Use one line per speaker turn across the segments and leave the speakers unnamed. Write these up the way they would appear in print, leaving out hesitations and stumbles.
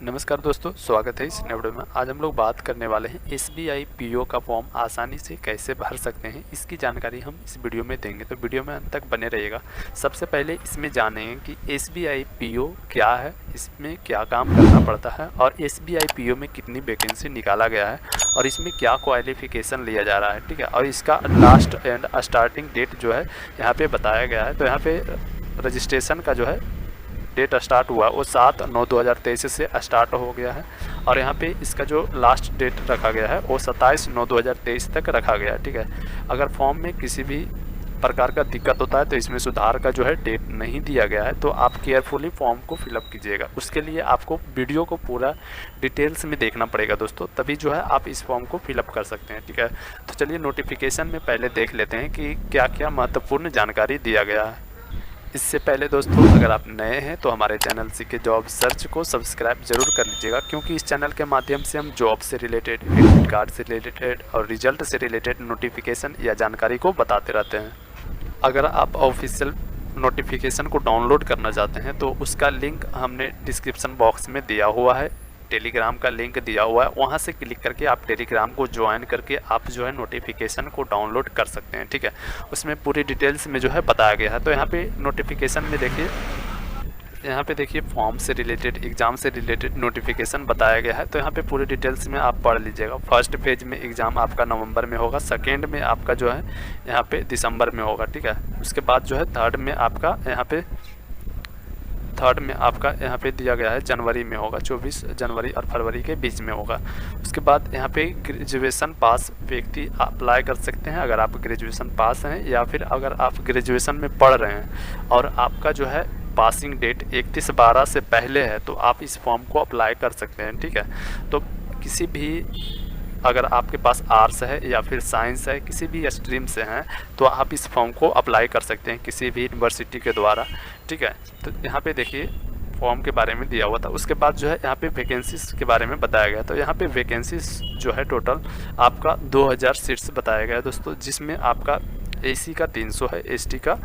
नमस्कार दोस्तों, स्वागत है इस नए वीडियो में। आज हम लोग बात करने वाले हैं एसबीआई पीओ का फॉर्म आसानी से कैसे भर सकते हैं, इसकी जानकारी हम इस वीडियो में देंगे, तो वीडियो में अंत तक बने रहिएगा। सबसे पहले इसमें जानेंगे कि एसबीआई पीओ क्या है, इसमें क्या काम करना पड़ता है और एसबीआई पीओ में कितनी वैकेंसी निकाला गया है और इसमें क्या क्वालिफिकेशन लिया जा रहा है, ठीक है। और इसका लास्ट एंड स्टार्टिंग डेट जो है यहाँ पे बताया गया है। तो यहाँ पे रजिस्ट्रेशन का जो है डेट स्टार्ट हुआ वो 7/9/2023 से स्टार्ट हो गया है और यहाँ पे इसका जो लास्ट डेट रखा गया है वो 27/9/2023 तक रखा गया है, ठीक है। अगर फॉर्म में किसी भी प्रकार का दिक्कत होता है तो इसमें सुधार का जो है डेट नहीं दिया गया है, तो आप केयरफुली फॉर्म को फिलअप कीजिएगा। उसके लिए आपको वीडियो को पूरा डिटेल्स में देखना पड़ेगा दोस्तों, तभी जो है आप इस फॉर्म को फिलअप कर सकते हैं, ठीक है। तो चलिए नोटिफिकेशन में पहले देख लेते हैं कि क्या क्या महत्वपूर्ण जानकारी दिया गया है। इससे पहले दोस्तों, अगर आप नए हैं तो हमारे चैनल सीके जॉब सर्च को सब्सक्राइब जरूर कर लीजिएगा, क्योंकि इस चैनल के माध्यम से हम जॉब से रिलेटेड, एडमिट कार्ड से रिलेटेड और रिजल्ट से रिलेटेड नोटिफिकेशन या जानकारी को बताते रहते हैं। अगर आप ऑफिशियल नोटिफिकेशन को डाउनलोड करना चाहते हैं तो उसका लिंक हमने डिस्क्रिप्शन बॉक्स में दिया हुआ है, टेलीग्राम का लिंक दिया हुआ है, वहाँ से क्लिक करके आप टेलीग्राम को ज्वाइन करके आप जो है नोटिफिकेशन को डाउनलोड कर सकते हैं, ठीक है। उसमें पूरी डिटेल्स में जो है बताया गया है। तो यहाँ पे नोटिफिकेशन में देखिए, यहाँ पे देखिए फॉर्म से रिलेटेड, एग्ज़ाम से रिलेटेड नोटिफिकेशन बताया गया है। तो यहाँ पे पूरी डिटेल्स में आप पढ़ लीजिएगा। फर्स्ट फेज में एग्ज़ाम आपका नवंबर में होगा, सेकेंड में आपका जो है यहाँ पे दिसंबर में होगा, ठीक है। उसके बाद जो है थर्ड में आपका यहाँ पे दिया गया है जनवरी में होगा, 24 जनवरी और फरवरी के बीच में होगा। उसके बाद यहाँ पे ग्रेजुएशन पास व्यक्ति अप्लाई कर सकते हैं, अगर आप ग्रेजुएशन पास हैं या फिर अगर आप ग्रेजुएशन में पढ़ रहे हैं और आपका जो है पासिंग डेट 31/12 से पहले है तो आप इस फॉर्म को अप्लाई कर सकते हैं, ठीक है। तो किसी भी, अगर आपके पास आर्ट्स है या फिर साइंस है, किसी भी स्ट्रीम से हैं तो आप इस फॉर्म को अप्लाई कर सकते हैं किसी भी यूनिवर्सिटी के द्वारा, ठीक है। तो यहाँ पे देखिए फॉर्म के बारे में दिया हुआ था। उसके बाद जो है यहाँ पे वैकेंसीज के बारे में बताया गया। तो यहाँ पे वैकेंसीज जो है टोटल आपका 2000 सीट्स बताया गया है दोस्तों, जिसमें आपका एसी का 300 है, एसटी का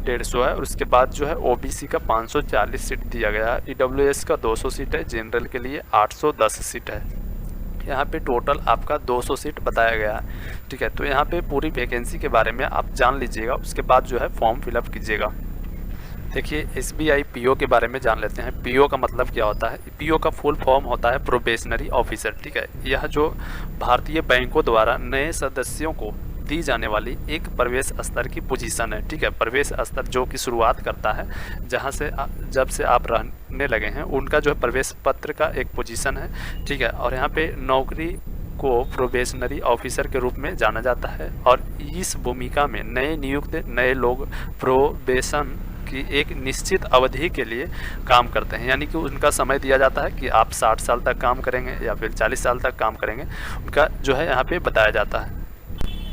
150 है और उसके बाद जो है ओबीसी का 540 सीट दिया गया है, ईडब्ल्यूएस का 200 सीट है, जनरल के लिए 810 सीट है। यहाँ पे टोटल आपका 200 सीट बताया गया है, ठीक है। तो यहाँ पे पूरी वैकेंसी के बारे में आप जान लीजिएगा, उसके बाद जो है फॉर्म फिलअप कीजिएगा। देखिए एसबीआई पीओ के बारे में जान लेते हैं। पीओ का मतलब क्या होता है। पीओ का फुल फॉर्म होता है प्रोबेशनरी ऑफिसर, ठीक है। यह जो भारतीय बैंकों द्वारा नए सदस्यों को दी जाने वाली एक प्रवेश स्तर की पोजीशन है, ठीक है। प्रवेश स्तर जो कि शुरुआत करता है जहां से जब से आप रहने लगे हैं, उनका जो है प्रवेश पत्र का एक पोजीशन है, ठीक है। और यहाँ पे नौकरी को प्रोबेशनरी ऑफिसर के रूप में जाना जाता है और इस भूमिका में नए नियुक्त नए लोग प्रोबेशन की एक निश्चित अवधि के लिए काम करते हैं, यानी कि उनका समय दिया जाता है कि आप 60 साल तक काम करेंगे या फिर 40 साल तक काम करेंगे, उनका जो है यहाँ पे बताया जाता है।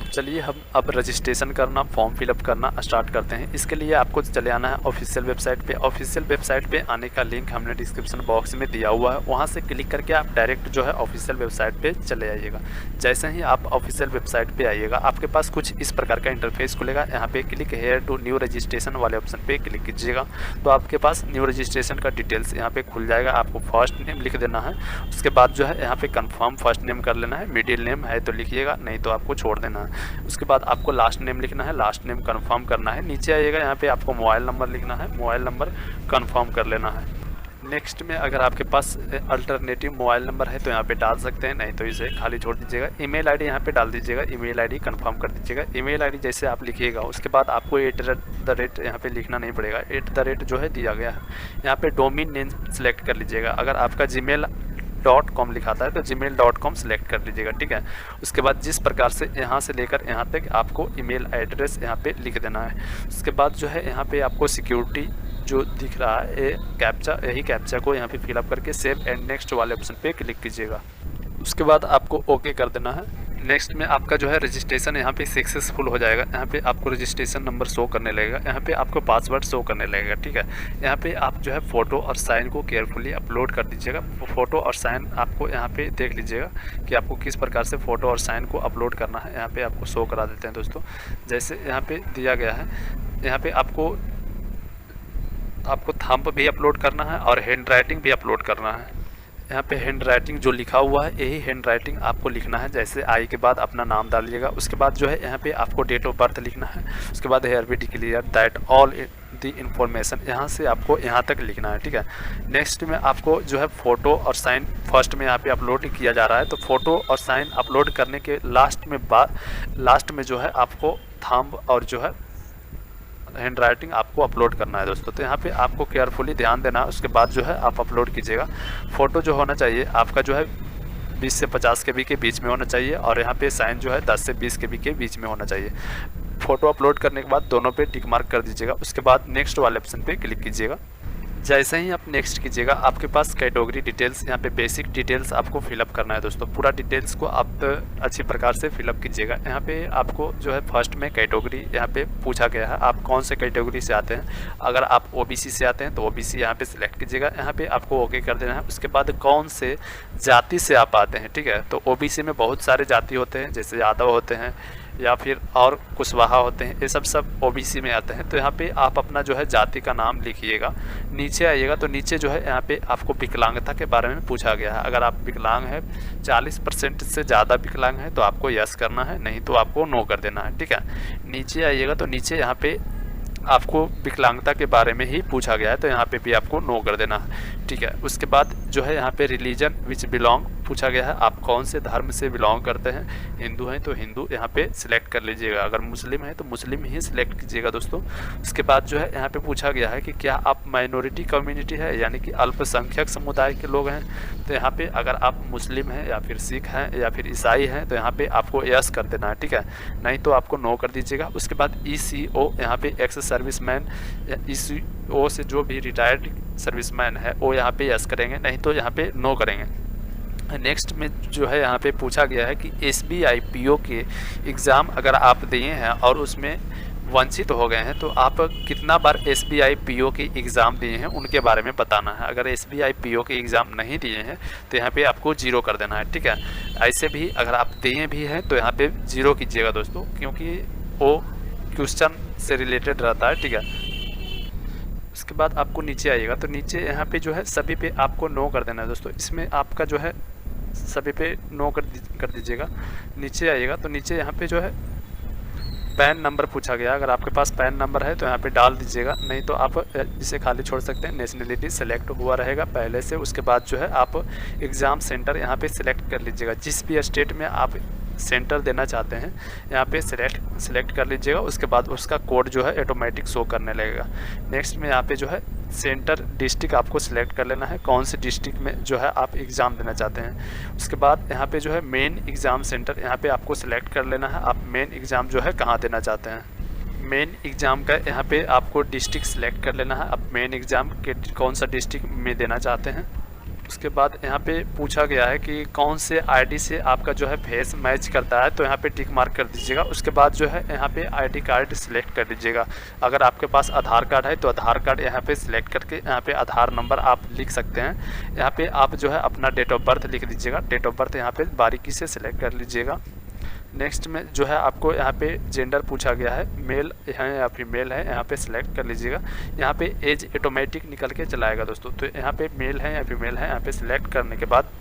चलिए हम अब रजिस्ट्रेशन करना, फॉर्म फिलअप करना स्टार्ट करते हैं। इसके लिए आपको चले आना है ऑफिशियल वेबसाइट पे। ऑफिशियल वेबसाइट पे आने का लिंक हमने डिस्क्रिप्शन बॉक्स में दिया हुआ है, वहाँ से क्लिक करके आप डायरेक्ट जो है ऑफिशियल वेबसाइट पे चले आइएगा। जैसे ही आप ऑफिशियल वेबसाइट पे आइएगा, आपके पास कुछ इस प्रकार का इंटरफेस खुलेगा। यहाँ पे click here to new registration वाले ऑप्शन पे क्लिक कीजिएगा, तो आपके पास न्यू रजिस्ट्रेशन का डिटेल्स यहाँ पे खुल जाएगा। आपको फर्स्ट नेम लिख देना है, उसके बाद जो है यहाँ पे कन्फर्म फर्स्ट नेम कर लेना है, मिडिल नेम है तो लिखिएगा, नहीं तो आपको छोड़ देना है। उसके बाद आपको लास्ट नेम लिखना है, लास्ट नेम कंफर्म करना है। नीचे आइएगा, यहाँ पे आपको मोबाइल नंबर लिखना है, मोबाइल नंबर कंफर्म कर लेना है। नेक्स्ट में अगर आपके पास अल्टरनेटिव मोबाइल नंबर है तो यहाँ पे डाल सकते हैं, नहीं तो इसे खाली छोड़ दीजिएगा। ईमेल आईडी यहाँ पे डाल दीजिएगा, ईमेल आईडी कंफर्म कर दीजिएगा। ईमेल आईडी जैसे आप लिखिएगा उसके बाद आपको @ यहाँ पे लिखना नहीं पड़ेगा, @ जो है दिया गया है। यहाँ पे डोमेन नेम सेलेक्ट कर लीजिएगा। अगर आपका gmail.com लिखाता है तो gmail.com सेलेक्ट कर लीजिएगा, ठीक है। उसके बाद जिस प्रकार से यहाँ से लेकर यहाँ तक आपको ईमेल एड्रेस यहाँ पे लिख देना है। उसके बाद जो है यहाँ पे आपको सिक्योरिटी जो दिख रहा है ये कैप्चा, यही कैप्चा को यहाँ पे फिलअप करके सेव एंड नेक्स्ट वाले ऑप्शन पे क्लिक कीजिएगा। उसके बाद आपको ओके कर देना है। नेक्स्ट में आपका जो है रजिस्ट्रेशन यहाँ पे सक्सेसफुल हो जाएगा। यहाँ पे आपको रजिस्ट्रेशन नंबर शो करने लगेगा, यहाँ पे आपको पासवर्ड शो करने लगेगा, ठीक है। यहाँ पे आप जो है फ़ोटो और साइन को केयरफुली अपलोड कर दीजिएगा। फ़ोटो और साइन आपको यहाँ पे देख लीजिएगा कि आपको किस प्रकार से फ़ोटो और साइन को अपलोड करना है। यहाँ पे आपको शो करा देते हैं दोस्तों, जैसे यहाँ पे दिया गया है। यहाँ पे आपको आपको थंब भी अपलोड करना है और हैंड राइटिंग भी अपलोड करना है। यहाँ पे हैंड राइटिंग जो लिखा हुआ है यही हैंड राइटिंग आपको लिखना है। जैसे आई के बाद अपना नाम डालिएगा, उसके बाद जो है यहाँ पे आपको डेट ऑफ बर्थ लिखना है, उसके बाद hereby declare that all the information यहाँ से आपको यहाँ तक लिखना है, ठीक है। नेक्स्ट में आपको जो है फ़ोटो और साइन फर्स्ट में यहाँ पे अपलोड किया जा रहा है, तो फ़ोटो और साइन अपलोड करने के लास्ट में जो है आपको थंब और जो है हैंड राइटिंग आपको अपलोड करना है दोस्तों। तो यहाँ पे आपको केयरफुली ध्यान देना है, उसके बाद जो है आप अपलोड कीजिएगा। फ़ोटो जो होना चाहिए आपका जो है 20 से 50 KB के बीच में होना चाहिए, और यहाँ पे साइन जो है 10 से 20 KB के बीच में होना चाहिए। फ़ोटो अपलोड करने के बाद दोनों पे टिक मार्क कर दीजिएगा, उसके बाद नेक्स्ट वाले ऑप्शन पे क्लिक कीजिएगा। जैसे ही आप नेक्स्ट कीजिएगा आपके पास कैटेगरी डिटेल्स, यहाँ पे बेसिक डिटेल्स आपको फिलअप करना है दोस्तों। पूरा डिटेल्स को आप अच्छी प्रकार से फिलअप कीजिएगा। यहाँ पे आपको जो है फर्स्ट में कैटेगरी यहाँ पे पूछा गया है, आप कौन से कैटेगरी से आते हैं। अगर आप OBC से आते हैं तो OBC यहाँ पे सिलेक्ट कीजिएगा, यहाँ पे आपको ओके कर देना है। उसके बाद कौन से जाति से आप आते हैं, ठीक है। तो OBC में बहुत सारे जाति होते हैं, जैसे यादव होते हैं या फिर और कुशवाहा होते हैं, ये सब OBC में आते हैं। तो यहाँ पे आप अपना जो है जाति का नाम लिखिएगा। नीचे आइएगा तो नीचे जो है यहाँ पे आपको विकलांगता के बारे में पूछा गया है। अगर आप विकलांग है 40% से ज़्यादा विकलांग है तो आपको यस करना है, नहीं तो आपको नो कर देना है, ठीक है। नीचे आइएगा तो नीचे यहाँ पे आपको विकलांगता के बारे में ही पूछा गया है, तो यहाँ पे भी आपको नो कर देना है, ठीक है। उसके बाद जो है यहाँ पे रिलीजन विच बिलोंग पूछा गया है, आप कौन से धर्म से बिलोंग करते हैं। हिंदू हैं तो हिंदू यहाँ पे सिलेक्ट कर लीजिएगा, अगर मुस्लिम है तो मुस्लिम ही सिलेक्ट कीजिएगा दोस्तों। उसके बाद जो है यहाँ पे पूछा गया है कि क्या आप माइनॉरिटी कम्युनिटी है, यानी कि अल्पसंख्यक समुदाय के लोग हैं। तो यहाँ पे अगर आप मुस्लिम हैं या फिर सिख हैं या फिर ईसाई हैं तो यहाँ पे आपको यस कर देना है, ठीक है, नहीं तो आपको नो कर दीजिएगा। उसके बाद ECO यहाँ पे एक्स सर्विसमैन, ECO से जो भी रिटायर्ड सर्विसमैन है वो यहाँ पे यस करेंगे, नहीं तो यहाँ पे नो करेंगे। नेक्स्ट में जो है यहाँ पे पूछा गया है कि SBI PO के एग्ज़ाम अगर आप दिए हैं और उसमें वंचित हो गए हैं तो आप कितना बार SBI PO के एग्ज़ाम दिए हैं उनके बारे में बताना है। अगर SBI PO के एग्ज़ाम नहीं दिए हैं तो यहाँ पे आपको 0 कर देना है, ठीक है। ऐसे भी अगर आप दिए भी हैं तो यहाँ पे 0 कीजिएगा दोस्तों, क्योंकि वो क्वेश्चन से रिलेटेड रहता है, ठीक है। उसके बाद आपको नीचे आइएगा तो नीचे यहाँ पे जो है सभी पे आपको नो कर देना है दोस्तों। इसमें आपका जो है सभी पे नो कर दीजिएगा। नीचे आइएगा तो नीचे यहाँ पे जो है पैन नंबर पूछा गया, अगर आपके पास पैन नंबर है तो यहाँ पे डाल दीजिएगा, नहीं तो आप इसे खाली छोड़ सकते हैं। नेशनलिटी सेलेक्ट हुआ रहेगा पहले से। उसके बाद जो है आप एग्ज़ाम सेंटर यहाँ पे सिलेक्ट कर लीजिएगा, जिस भी स्टेट में आप सेंटर देना चाहते हैं यहाँ पे सिलेक्ट कर लीजिएगा। उसके बाद उसका कोड जो है ऑटोमेटिक शो करने लगेगा। नेक्स्ट में यहाँ पे जो है सेंटर डिस्ट्रिक्ट आपको सिलेक्ट कर लेना है, कौन से डिस्ट्रिक्ट में जो है आप एग्ज़ाम देना चाहते हैं। उसके बाद यहाँ पे जो है मेन एग्ज़ाम सेंटर यहाँ पे आपको सिलेक्ट कर लेना है, आप मेन एग्ज़ाम जो है कहाँ देना चाहते हैं। मेन एग्ज़ाम का यहाँ पे आपको डिस्ट्रिक्ट सिलेक्ट कर लेना है, आप मेन एग्ज़ाम के कौन सा डिस्ट्रिक्ट में देना चाहते हैं। उसके बाद यहाँ पे पूछा गया है कि कौन से ID से आपका जो है फेस मैच करता है, तो यहाँ पे टिक मार्क कर दीजिएगा। उसके बाद जो है यहाँ पे ID कार्ड सिलेक्ट कर दीजिएगा। अगर आपके पास आधार कार्ड है तो आधार कार्ड यहाँ पे सिलेक्ट करके यहाँ पे आधार नंबर आप लिख सकते हैं। यहाँ पे आप जो है अपना डेट ऑफ बर्थ लिख दीजिएगा, डेट ऑफ बर्थ यहाँ पे बारीकी से सिलेक्ट कर लीजिएगा। नेक्स्ट में जो है आपको यहाँ पे जेंडर पूछा गया है, मेल है या फीमेल है, यहाँ पे सिलेक्ट कर लीजिएगा। यहाँ पे एज ऑटोमेटिक निकल के चलाएगा दोस्तों, तो यहाँ पे मेल है या फीमेल है, यहाँ पे सिलेक्ट करने के बाद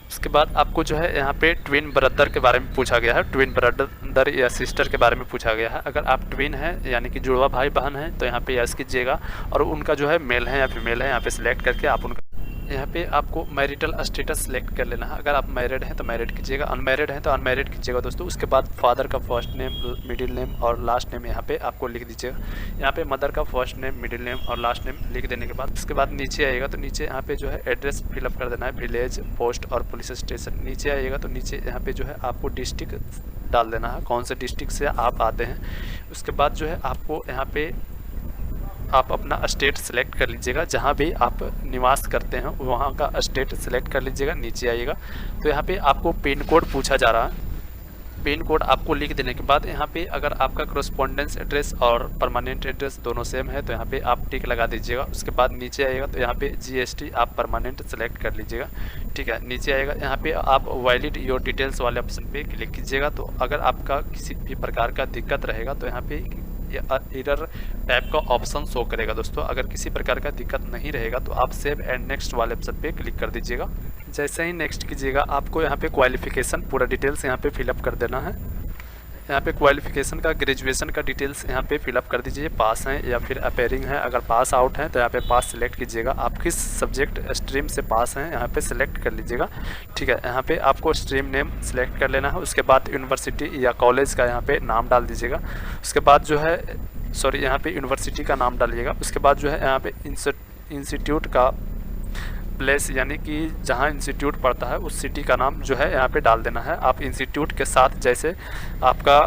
उसके बाद आपको जो है यहाँ पे ट्विन ब्रदर के बारे में पूछा गया है, ट्विन ब्रदर या सिस्टर के बारे में पूछा गया है। अगर आप ट्विन हैं यानी कि जुड़वा भाई बहन हैं तो यहाँ पे यस कीजिएगा, और उनका जो है मेल है या फीमेल है यहाँ पे सिलेक्ट करके आप उनका यहाँ पे आपको मैरिटल स्टेटस सेलेक्ट कर लेना है। अगर आप मैरिड हैं तो मैरिड कीजिएगा, अनमैरिड हैं तो अनमैरिड कीजिएगा दोस्तों। उसके बाद फादर का फर्स्ट नेम, मिडिल नेम और लास्ट नेम यहाँ पे आपको लिख दीजिएगा। यहाँ पे मदर का फर्स्ट नेम, मिडिल नेम और लास्ट नेम लिख देने के बाद उसके बाद नीचे आइएगा तो नीचे यहाँ पे जो है एड्रेस फिलअप कर देना है, विलेज, पोस्ट और पुलिस स्टेशन। नीचे आइएगा तो नीचे यहाँ पे जो है आपको डिस्ट्रिक्ट डाल देना है, कौन से डिस्ट्रिक्ट से आप आते हैं। उसके बाद जो है आपको यहाँ पे आप अपना स्टेट सेलेक्ट कर लीजिएगा, जहाँ भी आप निवास करते हैं वहाँ का स्टेट सेलेक्ट कर लीजिएगा। नीचे आइएगा तो यहाँ पे आपको पिन कोड पूछा जा रहा है, पिन कोड आपको लिख देने के बाद यहाँ पे अगर आपका कॉरेस्पॉन्डेंस एड्रेस और परमानेंट एड्रेस दोनों सेम है तो यहाँ पे आप टिक लगा दीजिएगा। उसके बाद नीचे आइएगा तो यहाँ पे GST आप परमानेंट सेलेक्ट कर लीजिएगा, ठीक है। नीचे आएगा यहाँ पे आप वैलिड योर डिटेल्स वाले ऑप्शन पे क्लिक कीजिएगा। तो अगर आपका किसी भी प्रकार का दिक्कत रहेगा तो यहाँ पे एरर टाइप का ऑप्शन शो करेगा दोस्तों। अगर किसी प्रकार का दिक्कत नहीं रहेगा तो आप सेव एंड नेक्स्ट वाले ऑप्शन पे क्लिक कर दीजिएगा। जैसे ही नेक्स्ट कीजिएगा आपको यहाँ पे क्वालिफिकेशन पूरा डिटेल्स यहाँ पे फिलअप कर देना है। यहाँ पे क्वालिफिकेशन का ग्रेजुएशन का डिटेल्स यहाँ पे फिलअप कर दीजिए, पास हैं या फिर अपेयरिंग है। अगर पास आउट हैं तो यहाँ पे पास सिलेक्ट कीजिएगा। आप किस सब्जेक्ट स्ट्रीम से पास हैं यहाँ पे सिलेक्ट कर लीजिएगा, ठीक है। यहाँ पे आपको स्ट्रीम नेम सिलेक्ट कर लेना है। उसके बाद यूनिवर्सिटी या कॉलेज का यहाँ पे नाम डाल दीजिएगा। उसके बाद जो है यहाँ पे यूनिवर्सिटी का नाम डालिएगा। उसके बाद जो है यहाँ पे इंस्टीट्यूट का प्लेस यानी कि जहाँ इंस्टीट्यूट पढ़ता है उस सिटी का नाम जो है यहाँ पे डाल देना है। आप इंस्टीट्यूट के साथ जैसे आपका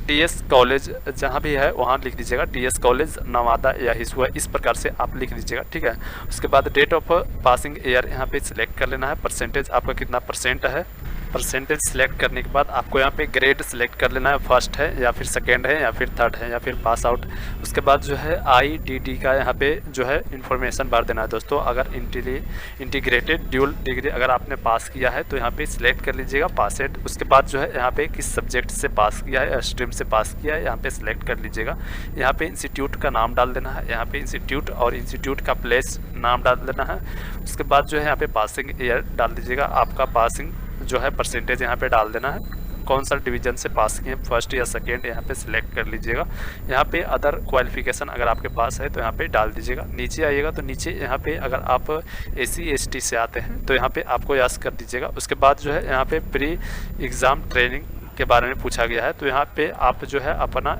टीएस कॉलेज जहाँ भी है वहाँ लिख दीजिएगा, टीएस कॉलेज नवादा या हिसुआ, इस प्रकार से आप लिख दीजिएगा, ठीक है। उसके बाद डेट ऑफ पासिंग ईयर यहाँ पे सिलेक्ट कर लेना है। परसेंटेज आपका कितना परसेंट है, परसेंटेज सिलेक्ट करने के बाद आपको यहाँ पे ग्रेड सिलेक्ट कर लेना है, फर्स्ट है या फिर सेकेंड है या फिर थर्ड है या फिर पास आउट। उसके बाद जो है IDD का यहाँ पे जो है इन्फॉर्मेशन भर देना है दोस्तों। अगर इंटीग्रेटेड ड्यूल डिग्री अगर आपने पास किया है तो यहाँ पे सिलेक्ट कर लीजिएगा पासेड। उसके बाद जो है यहाँ पे किस सब्जेक्ट से पास किया है, स्ट्रीम से पास किया है, यहाँ पे सिलेक्ट कर लीजिएगा। यहाँ पे इंस्टीट्यूट का नाम डाल देना है, यहाँ पे इंस्टीट्यूट और इंस्टीट्यूट का प्लेस नाम डाल देना है। उसके बाद जो है यहाँ पे पासिंग ईयर डाल दीजिएगा, आपका पासिंग जो है परसेंटेज यहाँ पे डाल देना है, कौन सा डिवीजन से पास किए, फर्स्ट या सेकेंड, यहाँ पे सिलेक्ट कर लीजिएगा। यहाँ पे अदर क्वालिफिकेशन अगर आपके पास है तो यहाँ पे डाल दीजिएगा। नीचे आइएगा तो नीचे यहाँ पे अगर आप SC ST से आते हैं तो यहाँ पे आपको यस कर दीजिएगा। उसके बाद जो है यहाँ पे प्री एग्ज़ाम ट्रेनिंग के बारे में पूछा गया है तो यहाँ पे आप जो है अपना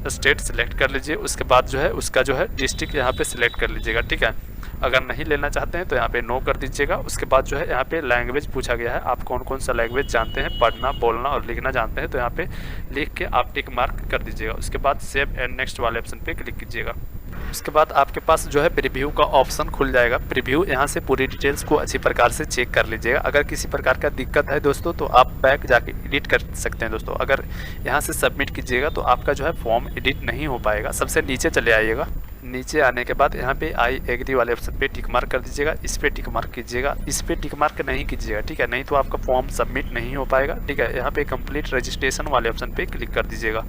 स्टेट सिलेक्ट कर लीजिए। उसके बाद जो है उसका जो है डिस्ट्रिक्ट यहाँ पे सिलेक्ट कर लीजिएगा, ठीक है। अगर नहीं लेना चाहते हैं तो यहाँ पे नो कर दीजिएगा। उसके बाद जो है यहाँ पे लैंग्वेज पूछा गया है, आप कौन कौन सा लैंग्वेज जानते हैं, पढ़ना बोलना और लिखना जानते हैं तो यहाँ पे लिख के आप टिक मार्क कर दीजिएगा। उसके बाद सेव एंड नेक्स्ट वाले ऑप्शन पे क्लिक कीजिएगा। उसके बाद आपके पास जो है प्रीव्यू का ऑप्शन खुल जाएगा। प्रीव्यू यहाँ से पूरी डिटेल्स को अच्छी प्रकार से चेक कर लीजिएगा। अगर किसी प्रकार का दिक्कत है दोस्तों तो आप बैक जाके एडिट कर सकते हैं दोस्तों। अगर यहाँ से सबमिट कीजिएगा तो आपका जो है फॉर्म एडिट नहीं हो पाएगा। सबसे नीचे चले आइएगा, नीचे आने के बाद यहाँ पे आई एग्री वाले ऑप्शन पे टिक मार्क कर दीजिएगा, इस पे टिक मार्क कीजिएगा। इस पे टिक मार्क नहीं कीजिएगा, ठीक है, नहीं तो आपका फॉर्म सबमिट नहीं हो पाएगा, ठीक है। यहाँ पे कंप्लीट रजिस्ट्रेशन वाले ऑप्शन पे क्लिक कर दीजिएगा,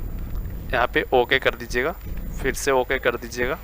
यहाँ पे ओके कर दीजिएगा, फिर से ओके कर दीजिएगा।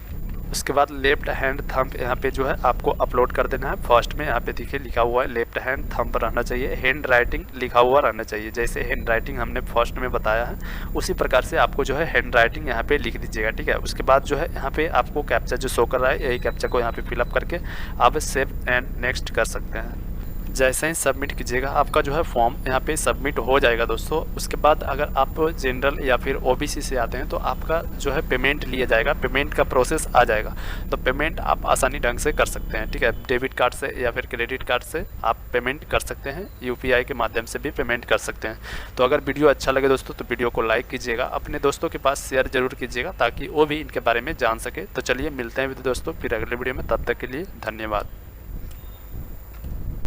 उसके बाद लेफ्ट हैंड थंब यहाँ पे जो है आपको अपलोड कर देना है। फर्स्ट में यहाँ पे देखिए लिखा हुआ है लेफ्ट हैंड थंब रहना चाहिए, हैंड राइटिंग लिखा हुआ रहना चाहिए। जैसे हैंड राइटिंग हमने फर्स्ट में बताया है उसी प्रकार से आपको जो है हैंड राइटिंग यहाँ पे लिख दीजिएगा, ठीक है। उसके बाद जो है यहाँ पे आपको कैप्चा जो शो कर रहा है यही कैप्चा को यहाँ पे फिलअप करके आप सेव एंड नेक्स्ट कर सकते हैं। जैसे ही सबमिट कीजिएगा आपका जो है फॉर्म यहाँ पे सबमिट हो जाएगा दोस्तों। उसके बाद अगर आप जनरल या फिर OBC से आते हैं तो आपका जो है पेमेंट लिया जाएगा, पेमेंट का प्रोसेस आ जाएगा। तो पेमेंट आप आसानी ढंग से कर सकते हैं, ठीक है। डेबिट कार्ड से या फिर क्रेडिट कार्ड से आप पेमेंट कर सकते हैं, UPI के माध्यम से भी पेमेंट कर सकते हैं। तो अगर वीडियो अच्छा लगे दोस्तों तो वीडियो को लाइक कीजिएगा, अपने दोस्तों के पास शेयर जरूर कीजिएगा ताकि वो भी इनके बारे में जान सके। तो चलिए मिलते हैं दोस्तों फिर अगले वीडियो में, तब तक के लिए धन्यवाद।